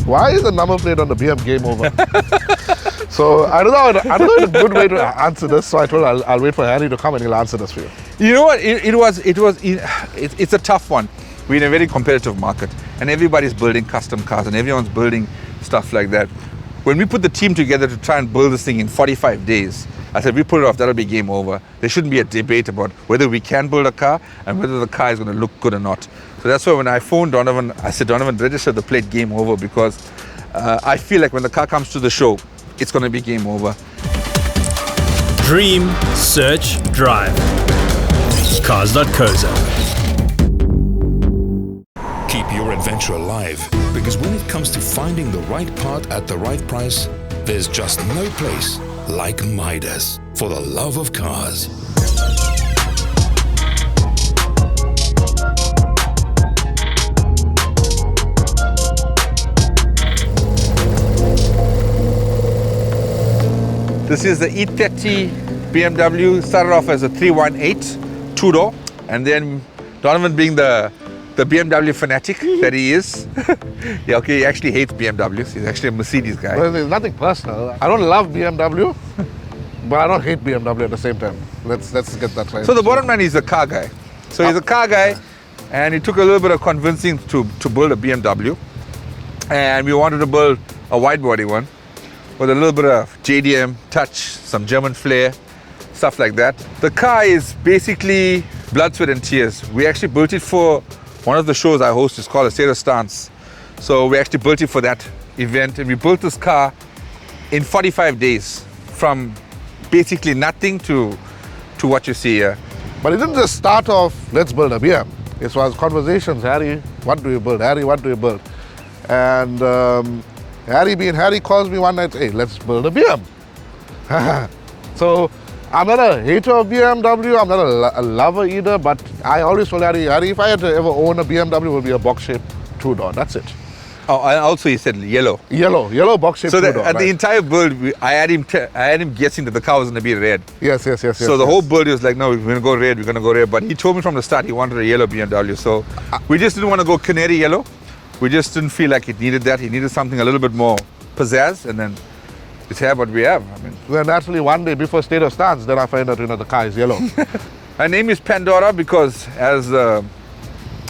why is the number plate on the BM game over? So I don't know a good way to answer this. So I told I'll wait for Harry to come and he'll answer this for you. You know what? It's a tough one. We're in a very competitive market, and everybody's building custom cars, and everyone's building stuff like that. When we put the team together to try and build this thing in 45 days, I said, we put it off, that'll be game over. There shouldn't be a debate about whether we can build a car and whether the car is going to look good or not. So that's why when I phoned Donovan, I said, Donovan, register the plate game over, because I feel like when the car comes to the show, it's going to be game over. Dream, search, drive. Cars.co.za. Keep your adventure alive, because when it comes to finding the right part at the right price, there's just no place like Midas for the love of cars. This is the E30 BMW. Started off as a 318 two-door, and then Donovan, being the BMW fanatic that he is, yeah, okay, he actually hates BMWs. He's actually a Mercedes guy. Well, there's nothing personal. I don't love BMW, but I don't hate BMW at the same time. Let's get that right. So the bottom line, he's a car guy. So he's a car guy, and it took a little bit of convincing to build a BMW, and we wanted to build a wide-body one with a little bit of JDM touch, some German flair, stuff like that. The car is basically blood, sweat and tears. We actually built it for one of the shows I host. Is called A State of Stance. So we actually built it for that event, and we built this car in 45 days from basically nothing to what you see here. But it didn't just start off, let's build a BM. It was conversations, Harry, what do you build? Harry, what do you build? And Harry calls me one night, hey, let's build a BM. So I'm not a hater of BMW, I'm not a lover either, but I always told Harry, if I had to ever own a BMW, it would be a box-shaped two-door, that's it. Oh, and also he said yellow. Yellow box-shaped two-door. So at the entire build, I had him guessing that the car was going to be red. Yes. So the whole build, he was like, no, we're going to go red. But he told me from the start he wanted a yellow BMW. So we just didn't want to go canary yellow. We just didn't feel like it needed that. He needed something a little bit more pizzazz, and then it's here what we have. I mean, then naturally one day before State of Stance, then I find out, the car is yellow. Her name is Pandora because as the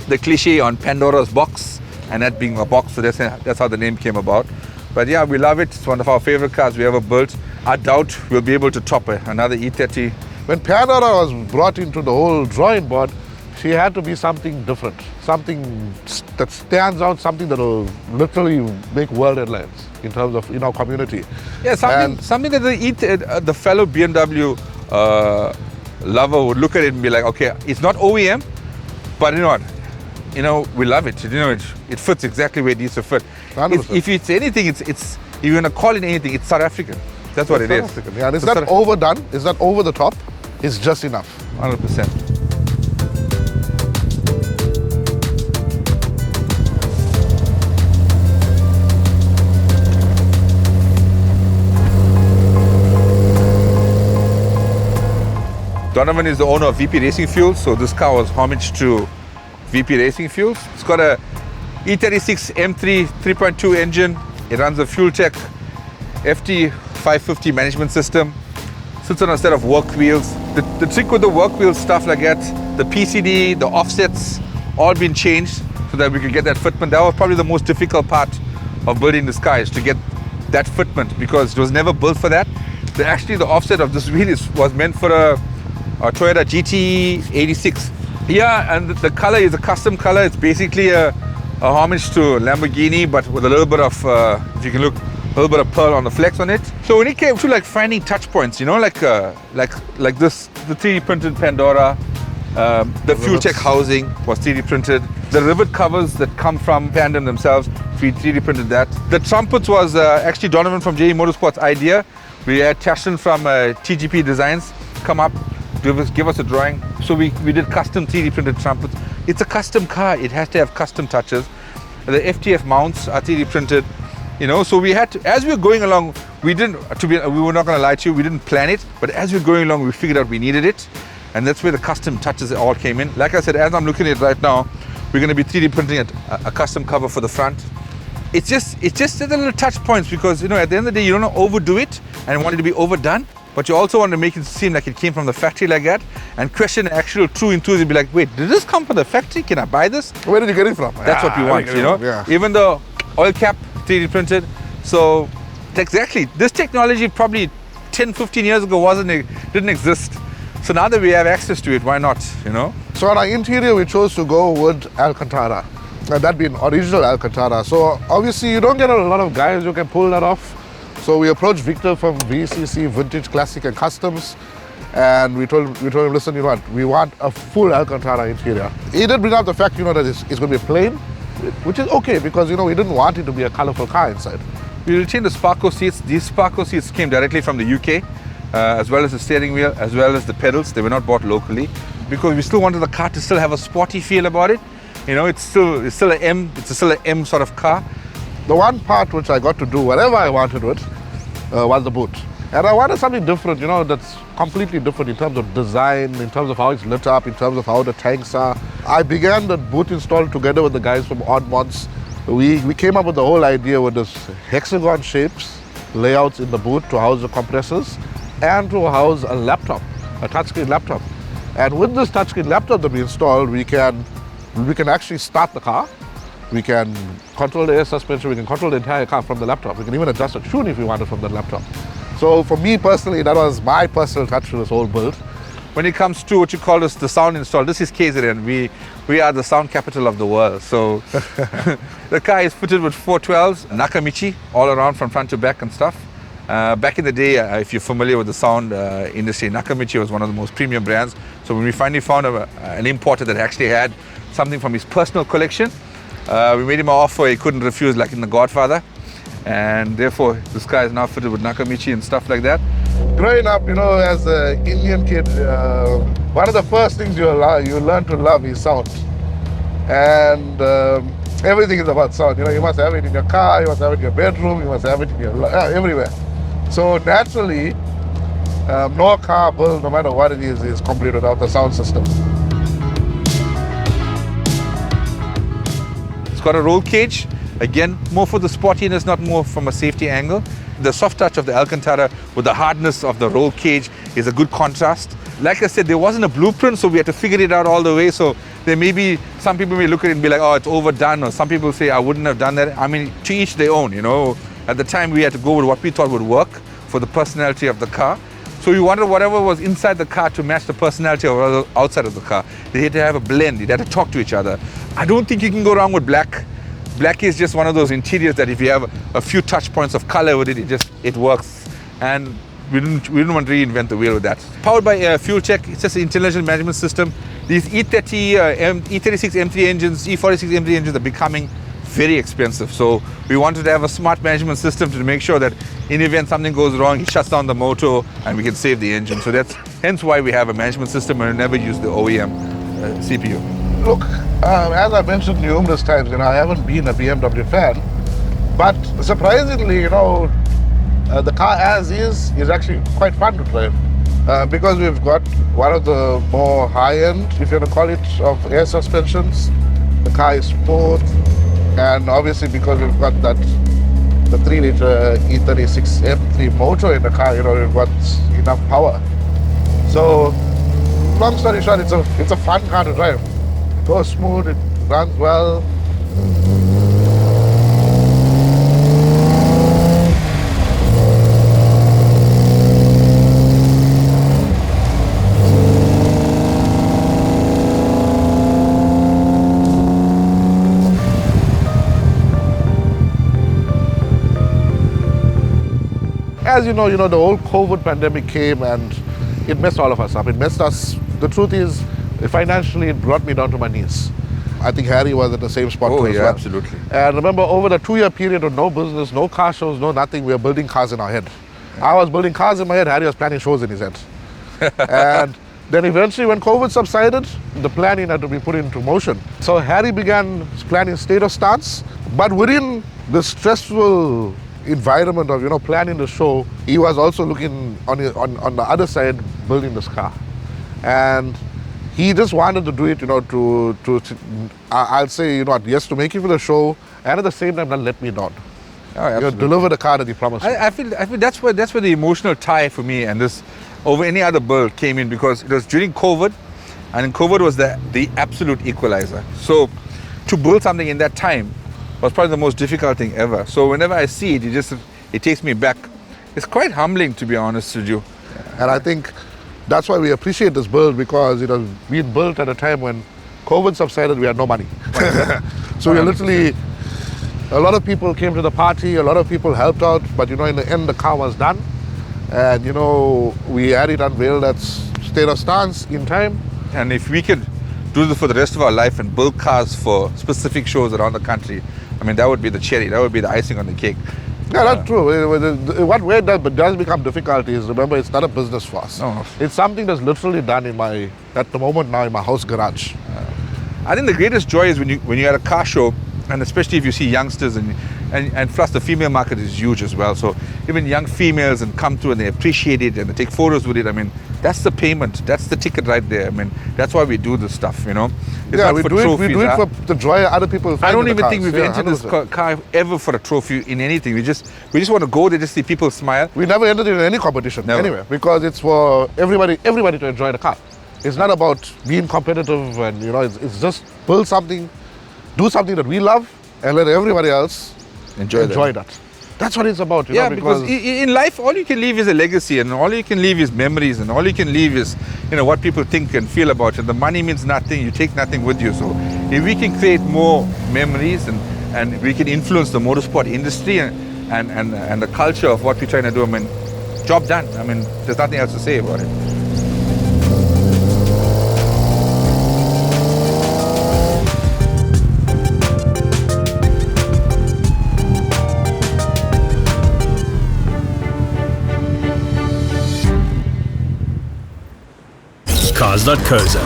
cliche on Pandora's box, and that being a box, so that's how the name came about. But yeah, we love it. It's one of our favorite cars we ever built. I doubt we'll be able to top another E30. When Pandora was brought into the whole drawing board, she had to be something different, something that stands out, something that will literally make world headlines in terms of our community. Yeah, something that the fellow BMW lover would look at it and be like, okay, it's not OEM, but you know what? We love it. It fits exactly where it needs to fit. If it's anything, it's if you're gonna call it anything, it's South African. That's what it is. Yeah, and it's not overdone. It's not over the top. It's just enough. 100%. Donovan is the owner of VP Racing Fuels, so this car was homage to VP Racing Fuels. It's got a E36 M3 3.2 engine. It runs a FuelTech FT550 management system. Sits on a set of work wheels. The trick with the work wheel stuff like that, the PCD, the offsets, all been changed so that we could get that fitment. That was probably the most difficult part of building this car, is to get that fitment, because it was never built for that. Actually, the offset of this wheel was meant for a Toyota E36. Yeah, and the color is a custom color. It's basically a homage to Lamborghini, but with a little bit of, if you can look, a little bit of pearl on the flex on it. So when it came to like finding touch points, like this, the 3D printed Pandora, the FuelTech housing was 3D printed. The rivet covers that come from Pandem themselves, we 3D printed that. The trumpets was actually Donovan from JE Motorsports' idea. We had Tashin from TGP Designs come up, give us a drawing. So we did custom 3D printed trumpets. It's a custom car, it has to have custom touches. The FTF mounts are 3D printed, so we had to, as we were going along, we were not gonna lie to you, we didn't plan it, but as we were going along, we figured out we needed it. And that's where the custom touches all came in. Like I said, as I'm looking at it right now, we're gonna be 3D printing a custom cover for the front. it's just the little touch points, because at the end of the day you don't want to overdo it and want it to be overdone, but you also want to make it seem like it came from the factory like that, and question actual true enthusiast, be like, wait, did this come from the factory? Can I buy this? Where did you get it from? That's what we want, Yeah. Even though oil cap 3D printed, so exactly this technology probably 10-15 years ago didn't exist. So now that we have access to it, why not? So on our interior, we chose to go with Alcantara. And that being original Alcantara. So obviously you don't get a lot of guys who can pull that off. So we approached Victor from VCC, Vintage Classic and Customs. And we told him, listen, you know what, we want a full Alcantara interior. He did bring up the fact, that it's going to be plain, which is okay, because, we didn't want it to be a colorful car inside. We retained the Sparco seats. These Sparco seats came directly from the UK, as well as the steering wheel, as well as the pedals. They were not bought locally, because we still wanted the car to still have a sporty feel about it. It's still an M sort of car. The one part which I got to do whatever I wanted with was the boot. And I wanted something different, that's completely different in terms of design, in terms of how it's lit up, in terms of how the tanks are. I began the boot install together with the guys from Odd Mods. We came up with the whole idea with this hexagon shapes, layouts in the boot to house the compressors and to house a laptop, a touchscreen laptop. And with this touchscreen laptop that we installed, we can actually start the car. We can control the air suspension, we can control the entire car from the laptop. We can even adjust the tune if we wanted from the laptop. So for me personally, that was my personal touch to this whole build. When it comes to what you call the sound install, this is KZN. We are the sound capital of the world. So the car is fitted with 412s, Nakamichi, all around from front to back and stuff. Back in the day, if you're familiar with the sound industry, Nakamichi was one of the most premium brands. So when we finally found an importer that actually had something from his personal collection, we made him an offer he couldn't refuse, like in The Godfather. And therefore, this car is now fitted with Nakamichi and stuff like that. Growing up, as an Indian kid, one of the first things you learn to love is sound. And everything is about sound. You must have it in your car, you must have it in your bedroom, you must have it in your everywhere. So naturally, no car built, no matter what it is complete without the sound system. It's got a roll cage. Again, more for the sportiness, not more from a safety angle. The soft touch of the Alcantara with the hardness of the roll cage is a good contrast. Like I said, there wasn't a blueprint, so we had to figure it out all the way. So there may be, some people may look at it and be like, oh, it's overdone, or some people say, I wouldn't have done that. I mean, to each their own, At the time, we had to go with what we thought would work for the personality of the car. So we wanted whatever was inside the car to match the personality of outside of the car. They had to have a blend, they had to talk to each other. I don't think you can go wrong with black. Black is just one of those interiors that if you have a few touch points of color with it, it works. And we didn't want to reinvent the wheel with that. Powered by fuel check, it's just an intelligent management system. These E30, E36 M3 engines, E36 M3 engines are becoming very expensive. So we wanted to have a smart management system to make sure that in the event something goes wrong, it shuts down the motor and we can save the engine. So that's hence why we have a management system and never use the OEM CPU. Look, as I mentioned numerous times, I haven't been a BMW fan, but surprisingly, the car as is actually quite fun to drive because we've got one of the more high-end, if you want to call it, of air suspensions. The car is smooth, and obviously because we've got the 3-litre E36 M3 motor in the car, we've got enough power. So, long story short, it's a fun car to drive. It goes smooth, it runs well. As you know, the whole COVID pandemic came and it messed all of us up. It messed us. The truth is, financially, it brought me down to my knees. I think Harry was at the same spot too as well. Absolutely. And remember, over the 2-year period of no business, no car shows, no nothing, we were building cars in our head. I was building cars in my head, Harry was planning shows in his head. And then eventually when COVID subsided, the planning had to be put into motion. So Harry began planning state of stance, but within the stressful environment of planning the show, he was also looking on the other side building this car. And he just wanted to do it, I'll say, yes, to make it for the show, and at the same time, not let me down. Oh, absolutely. Deliver the car that he promised me. I feel that's where the emotional tie for me and this over any other build came in, because it was during COVID, and COVID was the absolute equalizer. So to build something in that time was probably the most difficult thing ever. So whenever I see it, it takes me back. It's quite humbling, to be honest with you. And I think that's why we appreciate this build, because it was being built at a time when COVID subsided, we had no money. So we literally, a lot of people came to the party, a lot of people helped out, but in the end the car was done. And we had it unveiled at State of Stance in time. And if we could do this for the rest of our life and build cars for specific shows around the country, I mean, that would be the cherry, that would be the icing on the cake. Yeah, that's true. What does become difficult is, remember, it's not a business for us. No. It's something that's literally done at the moment now in my house garage. I think the greatest joy is when you're at a car show, and especially if you see youngsters, and plus the female market is huge as well. So even young females and come through and they appreciate it and they take photos with it. I mean, that's the payment. That's the ticket right there. I mean, that's why we do this stuff, It's not we for do trophies. We do it for the joy other people find. I don't in the even think cars. we've entered this 100%. car ever for a trophy in anything. We just want to go there, just see people smile. We never entered in any competition Never. anyway, because it's for everybody to enjoy the car. It's not about being competitive, and it's just build something, do something that we love, and let everybody else enjoy that. That's what it's about, because in life, all you can leave is a legacy, and all you can leave is memories, and all you can leave is, what people think and feel about you. And the money means nothing. You take nothing with you. So if we can create more memories and we can influence the motorsport industry and the culture of what we're trying to do, I mean, job done. I mean, there's nothing else to say about it. Cars.co.za.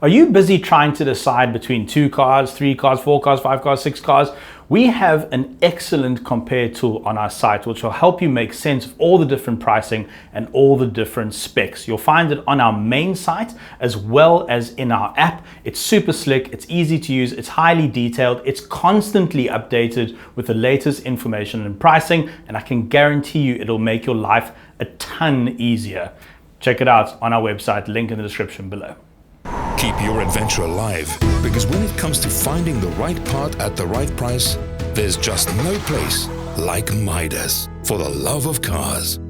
Are you busy trying to decide between 2 cars, 3 cars, 4 cars, 5 cars, 6 cars? We have an excellent compare tool on our site which will help you make sense of all the different pricing and all the different specs. You'll find it on our main site as well as in our app. It's super slick, it's easy to use, it's highly detailed, it's constantly updated with the latest information and pricing, and I can guarantee you it'll make your life a ton easier. Check it out on our website, link in the description below. Keep your adventure alive, because when it comes to finding the right part at the right price, there's just no place like Midas. For the love of cars.